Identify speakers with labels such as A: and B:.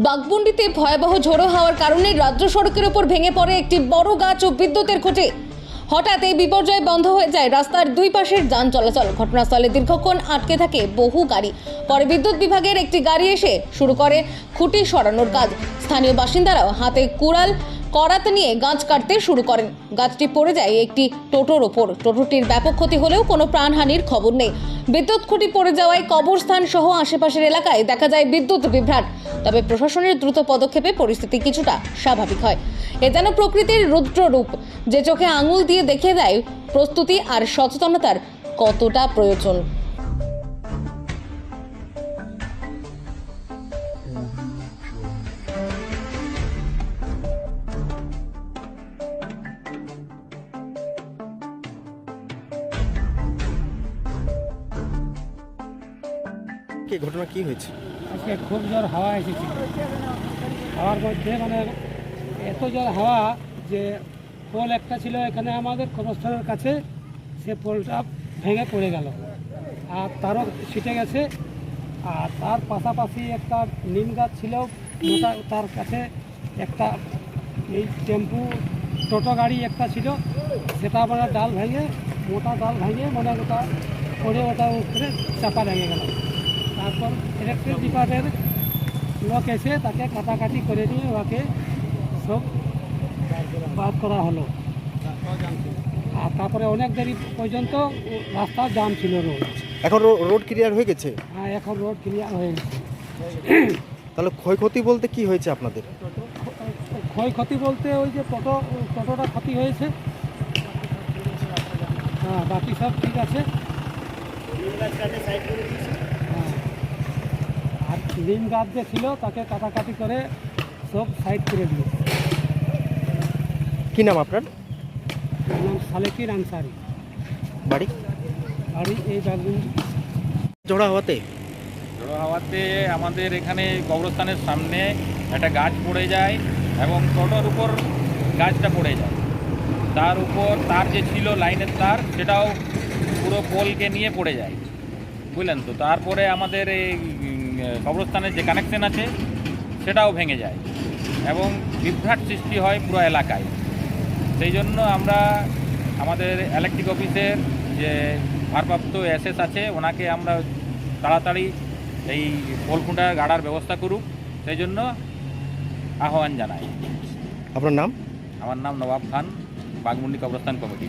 A: বাঘমুন্ডিতে ভয়াবহ ঝোড়ো হাওয়ার কারণে রাজ্য সড়কের উপর ভেঙে পড়ে একটি বড় গাছ ও বিদ্যুতের খুঁটি। হঠাৎ এই বিপর্যয় বন্ধ হয়ে যায় রাস্তার দুই পাশের যান চলাচল। ঘটনাস্থলে দীর্ঘক্ষণ আটকে থাকে বহু গাড়ি। পরে বিদ্যুৎ বিভাগের একটি গাড়ি এসে শুরু করে খুঁটি সরানোর কাজ। স্থানীয় বাসিন্দারাও হাতে কুড়াল করাত নিয়ে গাছ কাটতে শুরু করেন। গাছটি পড়ে যায় একটি টোটোর ওপর। টোটোটির ব্যাপক ক্ষতি হলেও কোনো প্রাণহানির খবর নেই। বিদ্যুৎ খুঁটি পড়ে যাওয়ায় কবরস্থান সহ আশেপাশের এলাকায় দেখা যায় বিদ্যুৎ বিভ্রাট। তবে প্রশাসনের দ্রুত পদক্ষেপে পরিস্থিতি কিছুটা স্বাভাবিক হয়। এ যেন প্রকৃতির রুদ্র রূপ, যে চোখে আঙুল দিয়ে দেখিয়ে দেয় প্রস্তুতি আর সচেতনতার কতটা প্রয়োজন।
B: কি ঘটনা কি হয়েছে?
C: আজকে খুব জোর হাওয়া এসেছিল। হাওয়ার মধ্যে মানে এত জোর হাওয়া যে পোল একটা ছিল এখানে আমাদের কবরস্থানের কাছে, সে পোলটা ভেঙে পড়ে গেল আর তারও ছিটে গেছে। আর তার পাশাপাশি একটা নিম গাছ ছিল মোটা, তার কাছে একটা এই টেম্পু টোটো গাড়ি একটা ছিল, সেটা মানে ডাল ভেঙে, মোটা ডাল ভেঙে মানে ওটা পড়ে ওটা উপরে চাপা ভেঙে গেল। তারপর ইলেকট্রিক ডিপার্টমেন্টের লোক এসে তাকে কাটাকাটি করে নিয়ে ওকে সব বাদ করা হলো। আর তারপরে অনেক দেরি পর্যন্ত রাস্তার জাম ছিল, রোড।
B: এখন রোড ক্লিয়ার হয়ে গেছে?
C: হ্যাঁ, এখন রোড ক্লিয়ার হয়ে গেছে।
B: তাহলে ক্ষয়ক্ষতি বলতে কি হয়েছে আপনাদের?
C: ক্ষয়ক্ষতি বলতে ওই যে টোটোটা ক্ষতি হয়েছে। হ্যাঁ, বাকি সব ঠিক আছে। হ্যাঁ, আর নিম গাছ যে ছিল তাকে কাটাকাটি করে সব সাইড করে দিয়েছে।
B: কি নাম আপনার?
C: আমার নাম সালেকির আনসারি।
B: বাড়ি?
C: বাড়ি এই বাঘমুন্ডি।
B: ঝোড়া হওয়াতে
D: আমাদের এখানে কবরস্থানের সামনে একটা গাছ পড়ে যায় এবং টোটোর উপর গাছটা পড়ে যায়। তার উপর তার যে ছিল লাইনের তার, সেটাও পুরো পোলকে নিয়ে পড়ে যায়, বুঝলেন তো। তারপরে আমাদের এই কবরস্থানের যে কানেকশন আছে সেটাও ভেঙে যায় এবং বিভ্রাট সৃষ্টি হয় পুরো এলাকায়। সেই জন্য আমরা আমাদের ইলেকট্রিক অফিসের যে ভারপ্রাপ্ত এসএস আছে, ওনাকে আমরা তাড়াতাড়ি এই পোলখুঁটা গাড়ার ব্যবস্থা করুক, সেই জন্য আহ্বান জানাই।
B: আপনার নাম?
D: আমার নাম নবাব খান, বাঘমুন্ডি কবরস্থান কমিটি।